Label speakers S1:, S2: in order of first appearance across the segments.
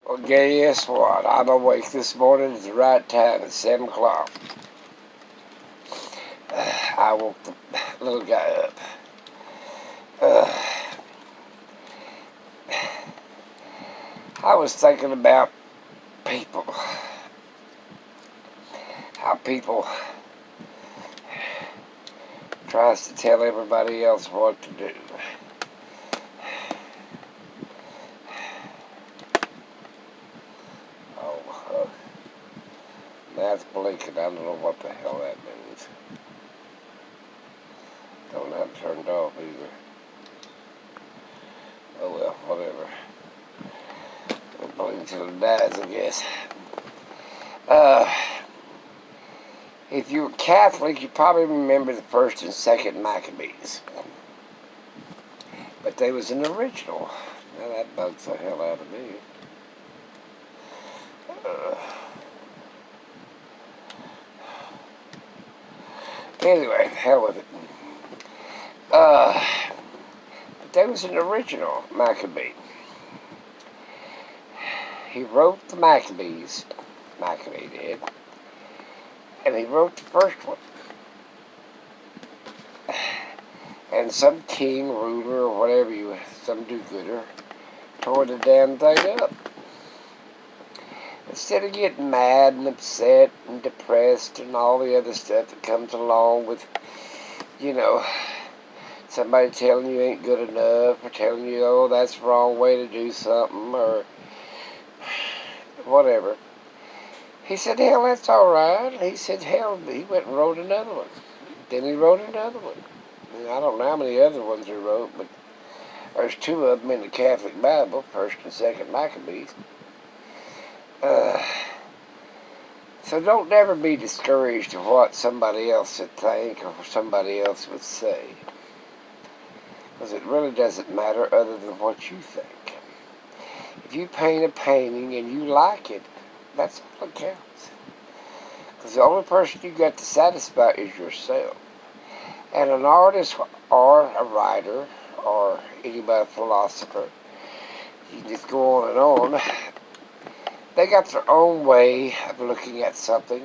S1: Well, guess what? I'm awake this morning at the right time at 7 o'clock. I woke the little guy up. I was thinking about people. How people tries to tell everybody else what to do. Oh, that's blinking. I don't know what the hell that means. Don't have it turned off either. Oh well, whatever. It'll blink till it dies, I guess. If you're Catholic, you probably remember the first and second Maccabees. But they was an original. Now that bugs the hell out of me. Anyway, hell with it. But there was an original Maccabee. He wrote the Maccabees. Maccabee did. And he wrote the first one. And some king, ruler, or whatever some do-gooder, tore the damn thing up. Instead of getting mad and upset and depressed and all the other stuff that comes along with, somebody telling you ain't good enough, or telling you, oh, that's the wrong way to do something, or whatever. He said, hell, that's all right. He said, hell, he went and wrote another one. Then he wrote another one. And I don't know how many other ones he wrote, but there's two of them in the Catholic Bible, first and second Maccabees. So don't ever be discouraged of what somebody else would think or somebody else would say. Because it really doesn't matter other than what you think. If you paint a painting and you like it, that's all that counts. Because the only person you got to satisfy is yourself. And an artist or a writer or anybody philosopher, you just go on and on, they got their own way of looking at something.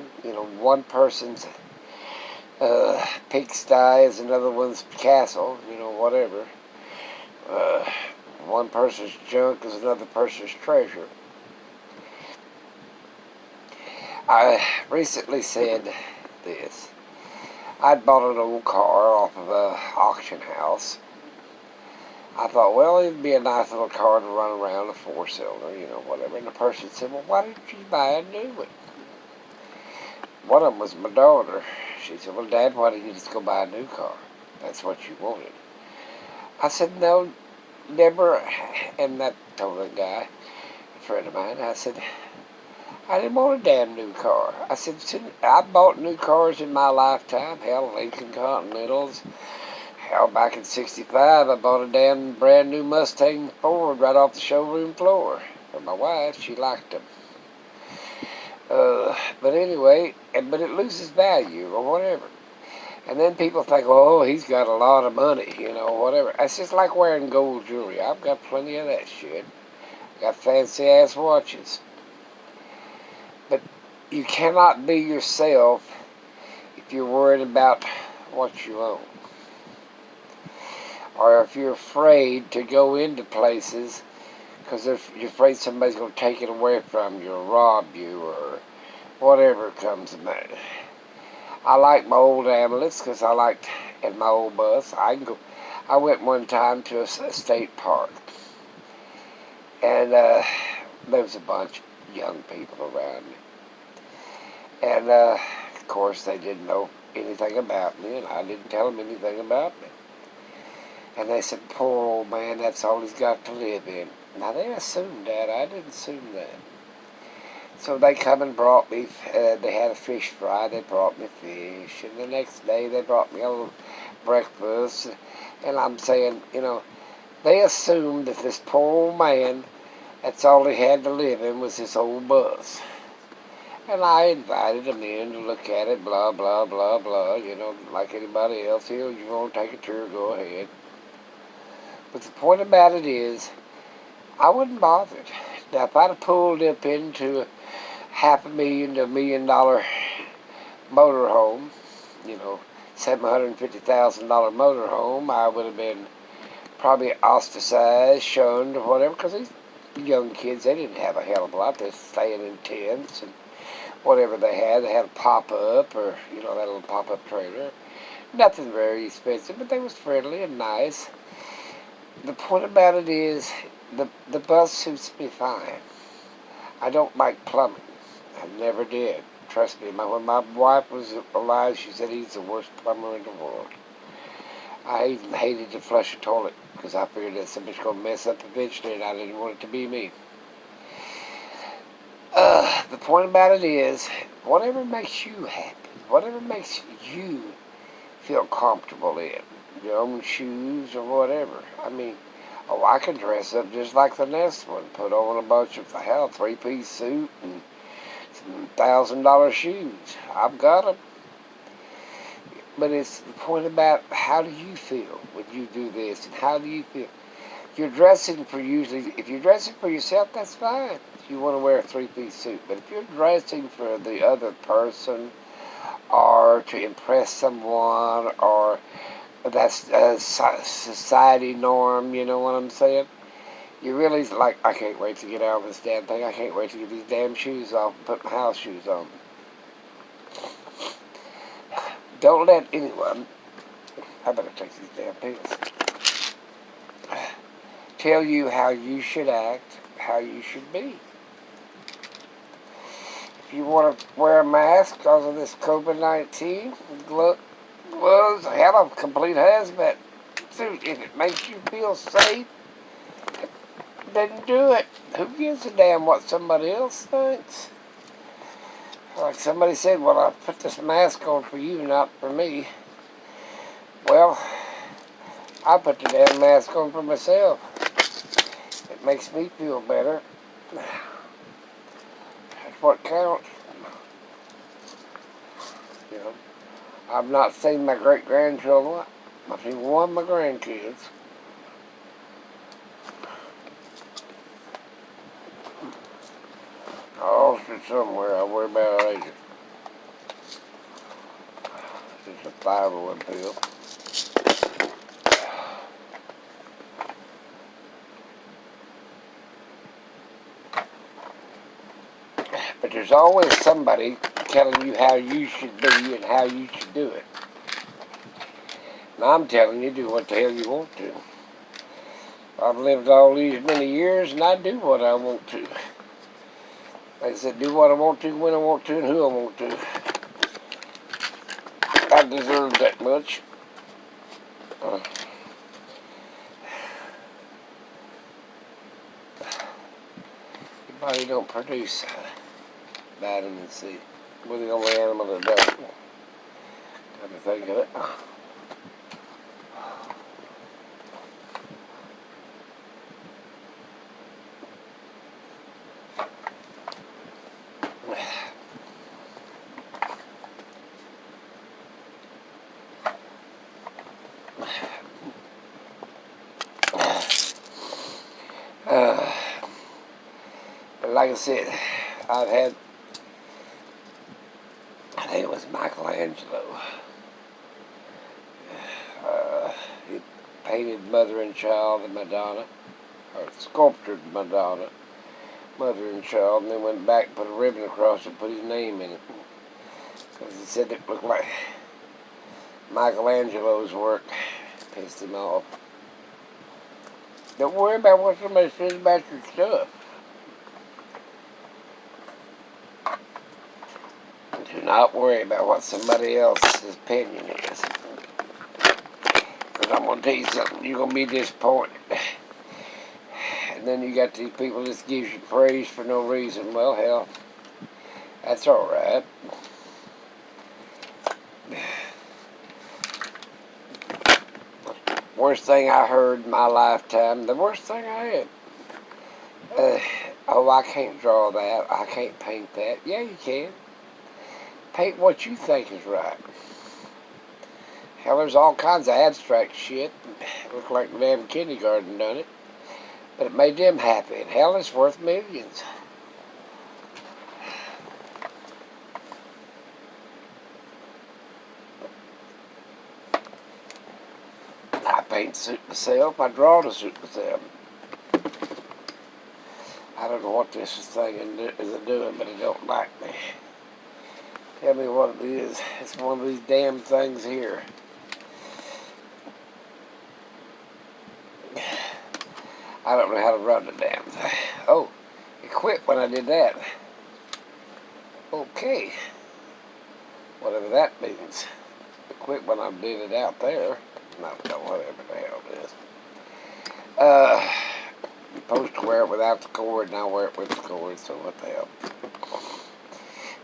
S1: One person's pigsty is another one's castle, whatever. One person's junk is another person's treasure. I recently said this. I'd bought an old car off of an auction house. I thought, well, it'd be a nice little car to run around, a four-cylinder, whatever. And the person said, well, why didn't you buy a new one? One of them was my daughter. She said, well, Dad, why didn't you just go buy a new car? That's what you wanted. I said, no, Deborah, and that told the guy, a friend of mine, I said, I didn't want a damn new car. I said, I bought new cars in my lifetime. Hell, Lincoln Continentals. Hell, back in 65, I bought a damn brand new Mustang Ford right off the showroom floor for my wife. She liked them. But anyway, but it loses value or whatever. And then people think, oh, he's got a lot of money, whatever. It's just like wearing gold jewelry. I've got plenty of that shit. I got fancy-ass watches. But you cannot be yourself if you're worried about what you own. Or if you're afraid to go into places because if you're afraid somebody's going to take it away from you or rob you or whatever comes about. I like my old ambulance because in my old bus, I went one time to a state park. And there was a bunch of young people around me. And, of course, they didn't know anything about me, and I didn't tell them anything about me. And they said, poor old man, that's all he's got to live in. Now, they assumed that. I didn't assume that. So they come and brought me, they had a fish fry, they brought me fish. And the next day, they brought me a little breakfast. And I'm saying, they assumed that this poor old man, that's all he had to live in was this old bus. And I invited them in to look at it, blah, blah, blah, blah, like anybody else. Here, you want to take a tour, go ahead. But the point about it is, I wasn't bothered. Now, if I'd have pulled up into $500,000 to $1 million motorhome, you know, $750,000 motorhome, I would have been probably ostracized, shunned, or whatever, because these young kids, they didn't have a hell of a lot. They're staying in tents and whatever they had. They had a pop-up, or, that little pop-up trailer. Nothing very expensive, but they was friendly and nice. The point about it is, the bus suits me fine. I don't like plumbing. I never did. Trust me, when my wife was alive, she said he's the worst plumber in the world. I even hated to flush a toilet because I figured that somebody's going to mess up eventually, and I didn't want it to be me. The point about it is, whatever makes you happy, whatever makes you feel comfortable in, your own shoes or whatever. I mean, I can dress up just like the next one. Put on a bunch of, three-piece suit and some $1,000 shoes. I've got them. But it's the point about how do you feel when you do this, and how do you feel? If you're dressing for yourself, that's fine. If you want to wear a three-piece suit. But if you're dressing for the other person, or to impress someone, or that's a society norm, you know what I'm saying? You really like, I can't wait to get out of this damn thing. I can't wait to get these damn shoes off and put my house shoes on. Don't let anyone, I better take these damn pills, tell you how you should act, how you should be. If you want to wear a mask because of this COVID-19, gloves, hell, a complete hazmat suit, if it makes you feel safe, then do it. Who gives a damn what somebody else thinks? Like somebody said, well, I put this mask on for you, not for me. Well, I put the damn mask on for myself. It makes me feel better. That's what counts. I've not seen my great-grandchildren. I've seen one of my grandkids. I lost it somewhere. I worry about it later. It's a 501 pill. But there's always somebody telling you how you should be and how you should do it. And I'm telling you, do what the hell you want to. I've lived all these many years, and I do what I want to. Like I said, do what I want to, when I want to, and who I want to. I deserve that much. Your body don't produce vitamin C. We're the only animal that does. Come to think of it. Like I said, I've had, I think it was Michelangelo. He painted Mother and Child and Madonna, or sculptured Madonna, Mother and Child, and then went back and put a ribbon across it and put his name in it. Because he said it looked like Michelangelo's work. Pissed him off. Don't worry about what somebody says about your stuff. Do not worry about what somebody else's opinion is. Because I'm going to tell you something, you're going to be disappointed. And then you got these people that just gives you praise for no reason. Well, hell, that's alright. Worst thing I heard in my lifetime, the worst thing I had. I can't draw that. I can't paint that. Yeah, you can. Paint what you think is right. Hell, there's all kinds of abstract shit. Look like the damn kindergarten done it. But it made them happy, and hell, it's worth millions. I paint to suit myself. I draw to suit myself. I don't know what this thing is doing, but it don't like me. Tell me what it is. It's one of these damn things here. I don't know how to run the damn thing. Oh, it quit when I did that. Okay. Whatever that means. It quit when I did it out there. No, whatever the hell it is. You're supposed to wear it without the cord, and I wear it with the cord, so what the hell.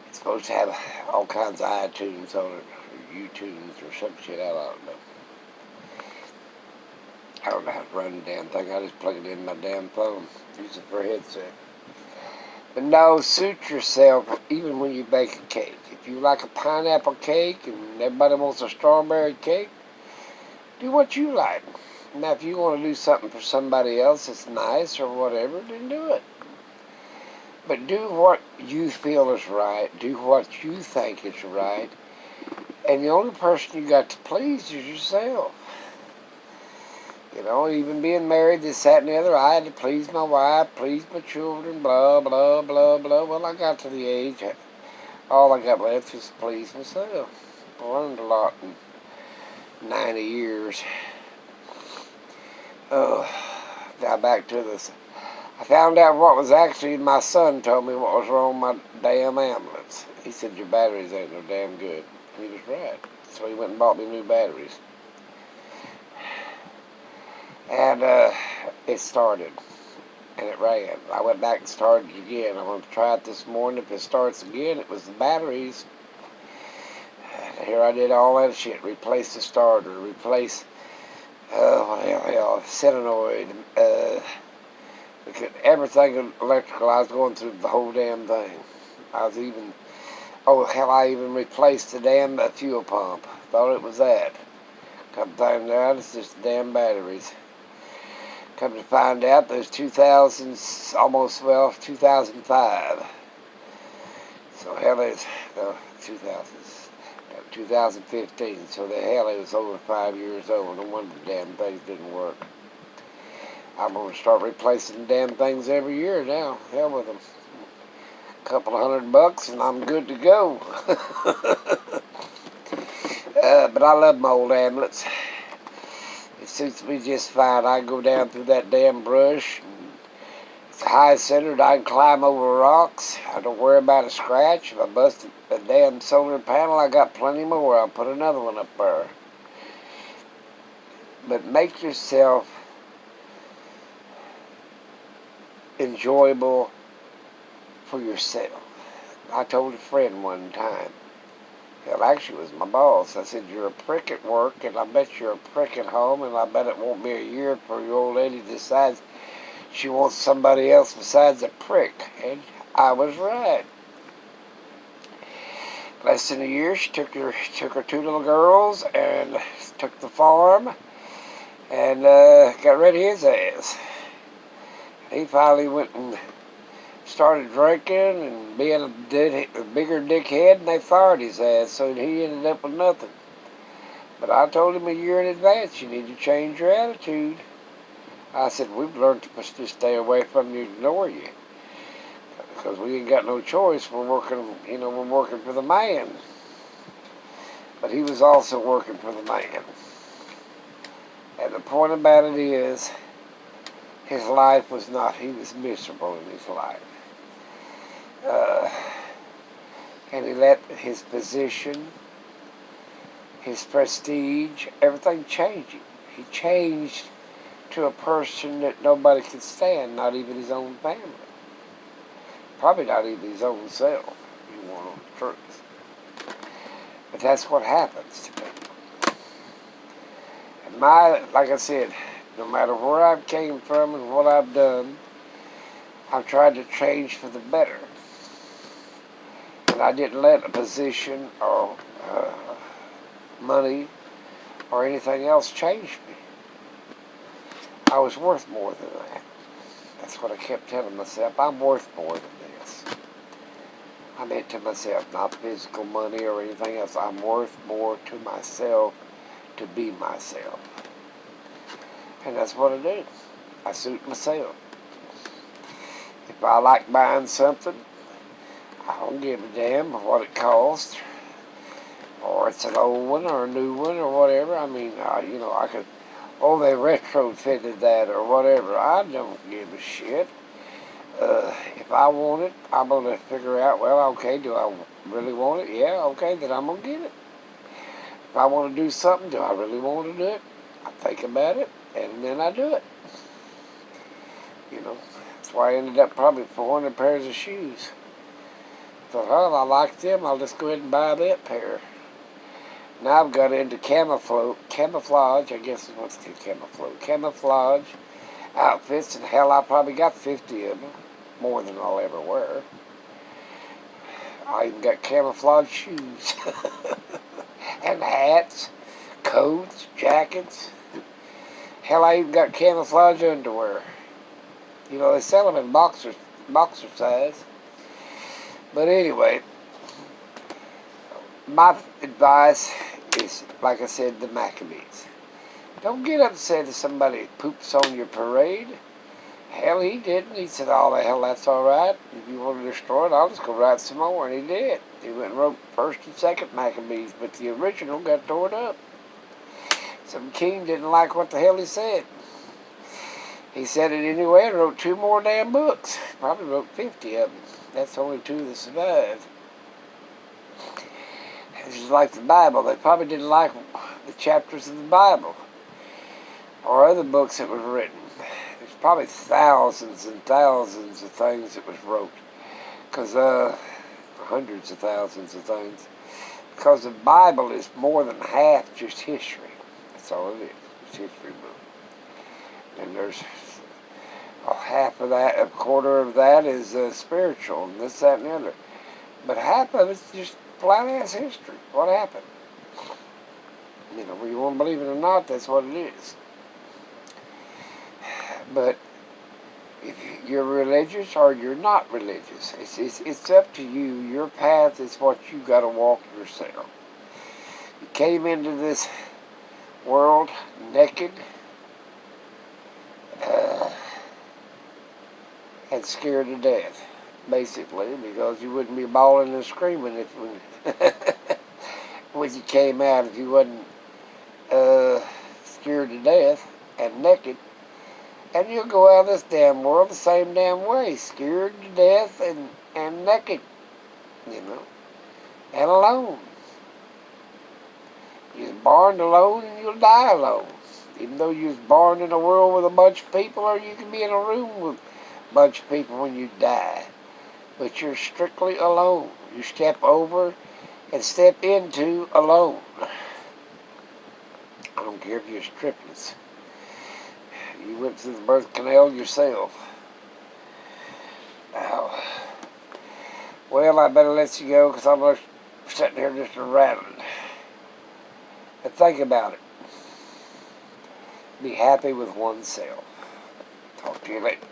S1: It's supposed to have all kinds of iTunes on it, or YouTunes, or some shit. I don't know. I don't know how to run the damn thing. I just plug it in my damn phone. Use it for a headset. But no, suit yourself even when you bake a cake. If you like a pineapple cake and everybody wants a strawberry cake, do what you like. Now, if you want to do something for somebody else that's nice or whatever, then do it. But do what you feel is right. Do what you think is right. And the only person you got to please is yourself. You know, even being married, this, that, and the other, I had to please my wife, please my children, blah, blah, blah, blah. Well, I got to the age, all I got left was to please myself. I learned a lot in 90 years. Now back to this. I found out what was actually, my son told me what was wrong with my damn ambulance. He said, your batteries ain't no damn good. He was right. So he went and bought me new batteries. And it started, and it ran. I went back and started it again. I'm going to try it this morning. If it starts again, it was the batteries. And here I did all that shit. Replace the starter, replace, solenoid, everything electrical. I was going through the whole damn thing. I even replaced the damn fuel pump. Thought it was that. Come times out, it's just the damn batteries. Come to find out, there's 2005. So hell is, 2015. So the hell it was over 5 years old. No wonder the damn things didn't work. I'm going to start replacing damn things every year now. Hell with them. A couple of $100 and I'm good to go. But I love my old ambulance. It suits me just fine. I can go down through that damn brush. It's high-centered. I can climb over rocks. I don't worry about a scratch. If I bust a damn solar panel, I got plenty more. I'll put another one up there. But make yourself enjoyable for yourself. I told a friend one time, hell, actually it was my boss. I said, you're a prick at work, and I bet you're a prick at home, and I bet it won't be a year before your old lady decides she wants somebody else besides a prick. And I was right. Less than a year, she took her 2 little girls and took the farm and got rid of his ass. He finally went and started drinking and being a bigger dickhead, and they fired his ass, so he ended up with nothing. But I told him a year in advance, you need to change your attitude. I said, we've learned to just stay away from you, ignore you. Because we ain't got no choice. We're working for the man. But he was also working for the man. And the point about it is, his life was not, he was miserable in his life. And he let his position, his prestige, everything change him. He changed to a person that nobody could stand, not even his own family. Probably not even his own self, if you want to know the truth. But that's what happens to people. And like I said, no matter where I came from and what I've done, I've tried to change for the better. And I didn't let a position or money or anything else change me. I was worth more than that. That's what I kept telling myself. I'm worth more than this. I meant to myself, not physical money or anything else. I'm worth more to myself to be myself. And that's what I do. I suit myself. If I like buying something, I don't give a damn of what it costs, or it's an old one or a new one or whatever. I mean, I could, they retrofitted that or whatever. I don't give a shit. If I want it, I'm going to figure out, well, okay, do I really want it? Yeah, okay, then I'm going to get it. If I want to do something, do I really want to do it? I think about it, and then I do it. That's why I ended up probably 400 pairs of shoes. Thought, well, I like them, I'll just go ahead and buy that pair. Now I've got into camouflage, I guess is what's the camouflage outfits, and hell, I probably got 50 of them, more than I'll ever wear. I even got camouflage shoes, and hats, coats, jackets. Hell, I even got camouflage underwear. They sell them in boxer size. But anyway, my advice is, like I said, the Maccabees. Don't get upset if somebody poops on your parade. Hell, he didn't. He said, oh, the hell, that's all right. If you want to destroy it, I'll just go write some more. And he did. He went and wrote first and second Maccabees, but the original got torn up. Some king didn't like what the hell he said. He said it anyway and wrote 2 more damn books. Probably wrote 50 of them. That's only 2 that survived. It's just like the Bible. They probably didn't like the chapters of the Bible or other books that was written. There's probably thousands and thousands of things that was wrote. Because, hundreds of thousands of things. Because the Bible is more than half just history. That's all it is. It's a history book. And there's half of that, a quarter of that is spiritual, and this, that, and the other. But half of it's just flat-ass history. What happened? Whether you want to believe it or not, that's what it is. But if you're religious or you're not religious, it's up to you. Your path is what you got to walk yourself. You came into this world naked, and scared to death, basically, because you wouldn't be bawling and screaming when you came out if you wasn't scared to death and naked. And you'll go out of this damn world the same damn way, scared to death and naked, and alone. You're born alone and you'll die alone. Even though you was born in a world with a bunch of people, or you can be in a room with a bunch of people when you die. But you're strictly alone. You step over and step into alone. I don't care if you're triplets. You went through the birth canal yourself. Now, well, I better let you go because I'm sitting here just rattling. But think about it. Be happy with oneself. Talk to you later.